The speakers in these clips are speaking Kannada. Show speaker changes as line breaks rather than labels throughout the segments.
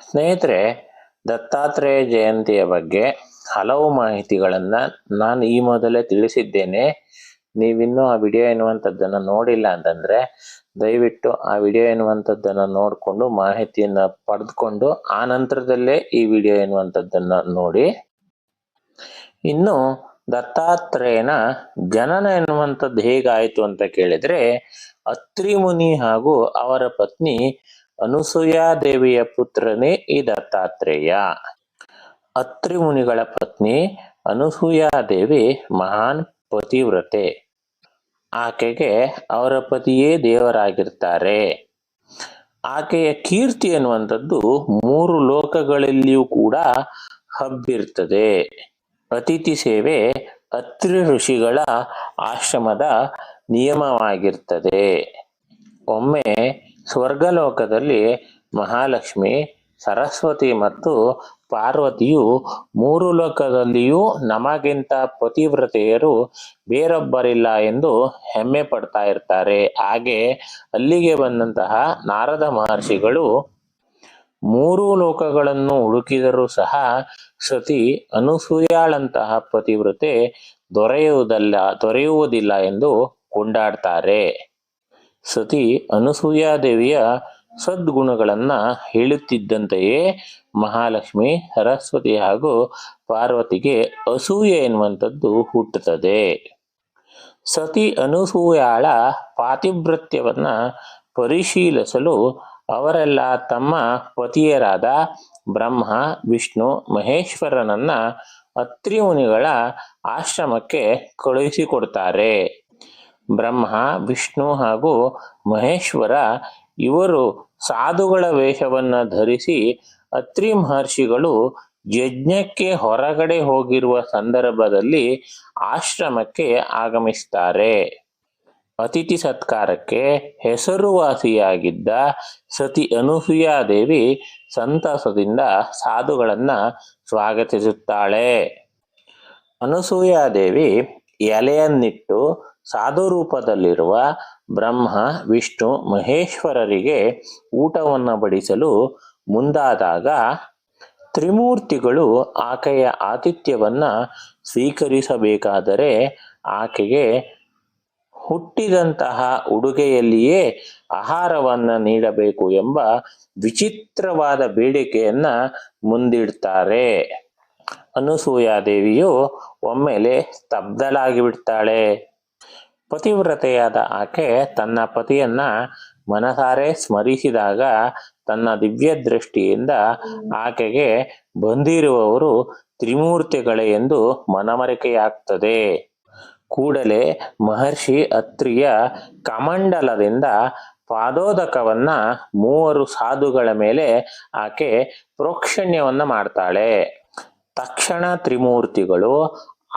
ಸ್ನೇಹಿತರೆ, ದತ್ತಾತ್ರೇಯ ಜಯಂತಿಯ ಬಗ್ಗೆ ಹಲವು ಮಾಹಿತಿಗಳನ್ನು ನಾನು ಈ ಮೊದಲೇ ತಿಳಿಸಿದ್ದೇನೆ. ನೀವಿನ್ನೂ ಆ ವಿಡಿಯೋ ಎನ್ನುವಂಥದ್ದನ್ನು ನೋಡಿಲ್ಲ ಅಂತಂದರೆ ದಯವಿಟ್ಟು ಆ ವಿಡಿಯೋ ಎನ್ನುವಂಥದ್ದನ್ನು ನೋಡಿಕೊಂಡು ಮಾಹಿತಿಯನ್ನು ಪಡೆದುಕೊಂಡು ಆ ನಂತರದಲ್ಲೇ ಈ ವಿಡಿಯೋ ಎನ್ನುವಂಥದ್ದನ್ನು ನೋಡಿ. ಇನ್ನು ದತ್ತಾತ್ರೇಯನ ಜನನ ಎನ್ನುವಂಥದ್ದು ಹೇಗಾಯಿತು ಅಂತ ಕೇಳಿದರೆ, ಅತ್ರಿ ಮುನಿ ಹಾಗೂ ಅವರ ಪತ್ನಿ ಅನುಸೂಯಾದೇವಿಯ ಪುತ್ರನೇ ಈ ದತ್ತಾತ್ರೇಯ. ಅತ್ರಿ ಮುನಿಗಳ ಪತ್ನಿ ಅನುಸೂಯಾದೇವಿ ಮಹಾನ್ ಪತಿವ್ರತೆ. ಆಕೆಗೆ ಅವರ ಪತಿಯೇ ದೇವರಾಗಿರ್ತಾರೆ. ಆಕೆಯ ಕೀರ್ತಿ ಎನ್ನುವಂಥದ್ದು 3 ಲೋಕಗಳಲ್ಲಿಯೂ ಕೂಡ ಹಬ್ಬಿರ್ತದೆ. ಅತಿಥಿ ಸೇವೆ ಅತ್ರಿ ಋಷಿಗಳ ಆಶ್ರಮದ ನಿಯಮವಾಗಿರ್ತದೆ. ಒಮ್ಮೆ ಸ್ವರ್ಗಲೋಕದಲ್ಲಿ ಮಹಾಲಕ್ಷ್ಮಿ, ಸರಸ್ವತಿ ಮತ್ತು ಪಾರ್ವತಿಯು 3 ಲೋಕದಲ್ಲಿಯೂ ನಮಗಿಂತ ಪತಿವ್ರತೆಯರು ಬೇರೊಬ್ಬರಿಲ್ಲ ಎಂದು ಹೆಮ್ಮೆ ಪಡ್ತಾ ಇರ್ತಾರೆ. ಹಾಗೆ ಅಲ್ಲಿಗೆ ಬಂದಂತಹ ನಾರದ ಮಹರ್ಷಿಗಳು 3 ಲೋಕಗಳನ್ನು ಹುಡುಕಿದರೂ ಸಹ ಸತಿ ಅನುಸೂಯಾಳಂತಹ ಪತಿವ್ರತೆ ದೊರೆಯುವುದಿಲ್ಲ ಎಂದು ಕೊಂಡಾಡ್ತಾರೆ. ಸತಿ ಅನುಸೂಯಾದೇವಿಯ ಸದ್ಗುಣಗಳನ್ನು ಹೇಳುತ್ತಿದ್ದಂತೆಯೇ ಮಹಾಲಕ್ಷ್ಮಿ, ಸರಸ್ವತಿ ಹಾಗೂ ಪಾರ್ವತಿಗೆ ಅಸೂಯೆ ಎನ್ನುವಂಥದ್ದು ಹುಟ್ಟುತ್ತದೆ. ಸತಿ ಅನುಸೂಯಾಳ ಪಾತಿವ್ರತ್ಯವನ್ನು ಪರಿಶೀಲಿಸಲು ಅವರೆಲ್ಲ ತಮ್ಮ ಪತಿಯರಾದ ಬ್ರಹ್ಮ, ವಿಷ್ಣು, ಮಹೇಶ್ವರನನ್ನ ಅತ್ರಿ ಮುನಿಗಳ ಆಶ್ರಮಕ್ಕೆ ಕಳುಹಿಸಿಕೊಡ್ತಾರೆ. ಬ್ರಹ್ಮ, ವಿಷ್ಣು ಹಾಗೂ ಮಹೇಶ್ವರ ಇವರು ಸಾಧುಗಳ ವೇಷವನ್ನು ಧರಿಸಿ ಅತ್ರಿ ಮಹರ್ಷಿಗಳು ಯಜ್ಞಕ್ಕೆ ಹೊರಗಡೆ ಹೋಗಿರುವ ಸಂದರ್ಭದಲ್ಲಿ ಆಶ್ರಮಕ್ಕೆ ಆಗಮಿಸ್ತಾರೆ. ಅತಿಥಿ ಸತ್ಕಾರಕ್ಕೆ ಹೆಸರುವಾಸಿಯಾಗಿದ್ದ ಸತಿ ಅನುಸೂಯಾದೇವಿ ಸಂತಸದಿಂದ ಸಾಧುಗಳನ್ನ ಸ್ವಾಗತಿಸುತ್ತಾಳೆ. ಅನುಸೂಯಾದೇವಿ ಎಲೆಯನ್ನಿಟ್ಟು ಸಾಧು ರೂಪದಲ್ಲಿರುವ ಬ್ರಹ್ಮ, ವಿಷ್ಣು, ಮಹೇಶ್ವರರಿಗೆ ಊಟವನ್ನು ಬಡಿಸಲು ಮುಂದಾದಾಗ ತ್ರಿಮೂರ್ತಿಗಳು ಆಕೆಯ ಆತಿಥ್ಯವನ್ನು ಸ್ವೀಕರಿಸಬೇಕಾದರೆ ಆಕೆಗೆ ಹುಟ್ಟಿದಂತಹ ಉಡುಗೆಯಲ್ಲಿಯೇ ಆಹಾರವನ್ನು ನೀಡಬೇಕು ಎಂಬ ವಿಚಿತ್ರವಾದ ಬೇಡಿಕೆಯನ್ನ ಮುಂದಿಡ್ತಾರೆ. ಅನುಸೂಯಾದೇವಿಯು ಒಮ್ಮೆಲೆ ಸ್ತಬ್ಧಳಾಗಿ ಬಿಡ್ತಾಳೆ. ಪತಿವ್ರತೆಯಾದ ಆಕೆ ತನ್ನ ಪತಿಯನ್ನ ಮನಸಾರೆ ಸ್ಮರಿಸಿದಾಗ ತನ್ನ ದಿವ್ಯ ದೃಷ್ಟಿಯಿಂದ ಆಕೆಗೆ ಬಂದಿರುವವರು ತ್ರಿಮೂರ್ತಿಗಳೇ ಎಂದು ಮನಮರಿಕೆಯಾಗ್ತದೆ. ಕೂಡಲೇ ಮಹರ್ಷಿ ಅತ್ರಿಯ ಕಮಂಡಲದಿಂದ ಪಾದೋದಕವನ್ನ 3 ಸಾಧುಗಳ ಮೇಲೆ ಆಕೆ ಪ್ರೋಕ್ಷಣ್ಯವನ್ನ ಮಾಡ್ತಾಳೆ. ತಕ್ಷಣ ತ್ರಿಮೂರ್ತಿಗಳು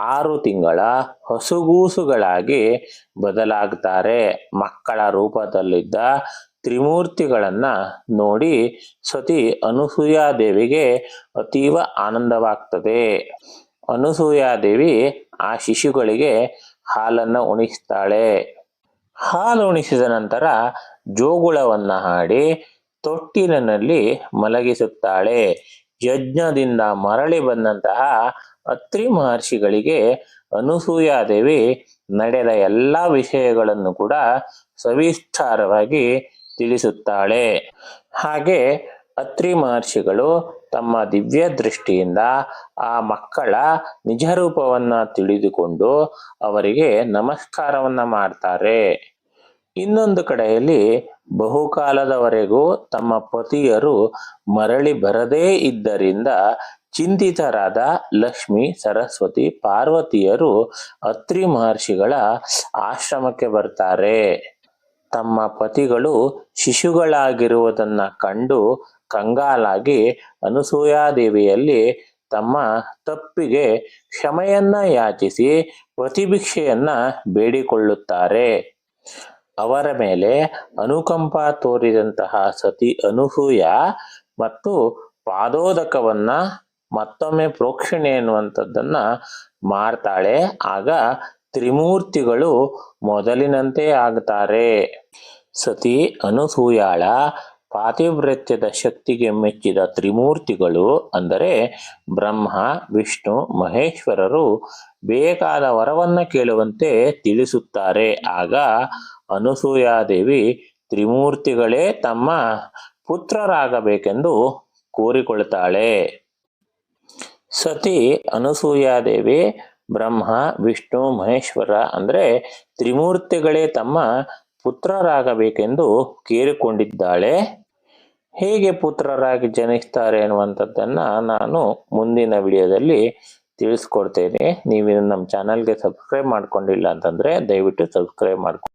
6 ತಿಂಗಳ ಹಸುಗೂಸುಗಳಾಗಿ ಬದಲಾಗ್ತಾರೆ. ಮಕ್ಕಳ ರೂಪದಲ್ಲಿದ್ದ ತ್ರಿಮೂರ್ತಿಗಳನ್ನ ನೋಡಿ ಸತಿ ಅನುಸೂಯಾದೇವಿಗೆ ಅತೀವ ಆನಂದವಾಗ್ತದೆ. ಅನುಸೂಯಾದೇವಿ ಆ ಶಿಶುಗಳಿಗೆ ಹಾಲನ್ನು ಉಣಿಸ್ತಾಳೆ. ಹಾಲು ಉಣಿಸಿದ ನಂತರ ಜೋಗುಳವನ್ನ ಹಾಡಿ ತೊಟ್ಟಿಲಿನಲ್ಲಿ ಮಲಗಿಸುತ್ತಾಳೆ. ಯಜ್ಞದಿಂದ ಮರಳಿ ಬಂದಂತಹ ಅತ್ರಿ ಮಹರ್ಷಿಗಳಿಗೆ ಅನುಸೂಯಾದೇವಿ ನಡೆದ ಎಲ್ಲ ವಿಷಯಗಳನ್ನು ಕೂಡ ಸವಿಸ್ತಾರವಾಗಿ ತಿಳಿಸುತ್ತಾಳೆ. ಹಾಗೆ ಅತ್ರಿ ಮಹರ್ಷಿಗಳು ತಮ್ಮ ದಿವ್ಯ ದೃಷ್ಟಿಯಿಂದ ಆ ಮಕ್ಕಳ ನಿಜ ರೂಪವನ್ನ ತಿಳಿದುಕೊಂಡು ಅವರಿಗೆ ನಮಸ್ಕಾರವನ್ನ ಮಾಡ್ತಾರೆ. ಇನ್ನೊಂದು ಕಡೆಯಲ್ಲಿ ಬಹುಕಾಲದವರೆಗೂ ತಮ್ಮ ಪತಿಯರು ಮರಳಿ ಬರದೇ ಇದ್ದರಿಂದ ಚಿಂತಿತರಾದ ಲಕ್ಷ್ಮಿ, ಸರಸ್ವತಿ, ಪಾರ್ವತಿಯರು ಅತ್ರಿ ಮಹರ್ಷಿಗಳ ಆಶ್ರಮಕ್ಕೆ ಬರ್ತಾರೆ. ತಮ್ಮ ಪತಿಗಳು ಶಿಶುಗಳಾಗಿರುವುದನ್ನ ಕಂಡು ಕಂಗಾಲಾಗಿ ಅನುಸೂಯಾದೇವಿಯಲ್ಲಿ ತಮ್ಮ ತಪ್ಪಿಗೆ ಕ್ಷಮೆಯನ್ನ ಯಾಚಿಸಿ ಪ್ರತಿಭಿಕ್ಷೆಯನ್ನ ಬೇಡಿಕೊಳ್ಳುತ್ತಾರೆ. ಅವರ ಮೇಲೆ ಅನುಕಂಪ ತೋರಿದಂತಹ ಸತಿ ಅನುಸೂಯ ಮತ್ತು ಪಾದೋದಕವನ್ನ ಮತ್ತೊಮ್ಮೆ ಪ್ರೋಕ್ಷಣೆ ಎನ್ನುವಂಥದ್ದನ್ನ ಮಾಡ್ತಾಳೆ. ಆಗ ತ್ರಿಮೂರ್ತಿಗಳು ಮೊದಲಿನಂತೆ ಆಗ್ತಾರೆ. ಸತಿ ಅನುಸೂಯಾಳ ಪಾತಿವ್ರತ್ಯದ ಶಕ್ತಿಗೆ ಮೆಚ್ಚಿದ ತ್ರಿಮೂರ್ತಿಗಳು ಅಂದರೆ ಬ್ರಹ್ಮ, ವಿಷ್ಣು, ಮಹೇಶ್ವರರು ಬೇಕಾದ ವರವನ್ನ ಕೇಳುವಂತೆ ತಿಳಿಸುತ್ತಾರೆ. ಆಗ ಅನಸೂಯಾದೇವಿ ತ್ರಿಮೂರ್ತಿಗಳೇ ತಮ್ಮ ಪುತ್ರರಾಗಬೇಕೆಂದು ಕೋರಿಕೊಳ್ತಾಳೆ. ಸತಿ ಅನಸೂಯಾದೇವಿ ಬ್ರಹ್ಮ, ವಿಷ್ಣು, ಮಹೇಶ್ವರ ಅಂದರೆ ತ್ರಿಮೂರ್ತಿಗಳೇ ತಮ್ಮ ಪುತ್ರರಾಗಬೇಕೆಂದು ಕೇಳಿಕೊಂಡಿದ್ದಾಳೆ. ಹೇಗೆ ಪುತ್ರರಾಗಿ ಜನಿಸ್ತಾರೆ ಅನ್ನುವಂಥದ್ದನ್ನು ನಾನು ಮುಂದಿನ ವಿಡಿಯೋದಲ್ಲಿ ತಿಳಿಸ್ಕೊಡ್ತೇನೆ. ನೀವು ನಮ್ಮ ಚಾನಲ್ಗೆ ಸಬ್ಸ್ಕ್ರೈಬ್ ಮಾಡ್ಕೊಂಡಿಲ್ಲ ಅಂತಂದರೆ ದಯವಿಟ್ಟು ಸಬ್ಸ್ಕ್ರೈಬ್ ಮಾಡ್ಕೊಂಡು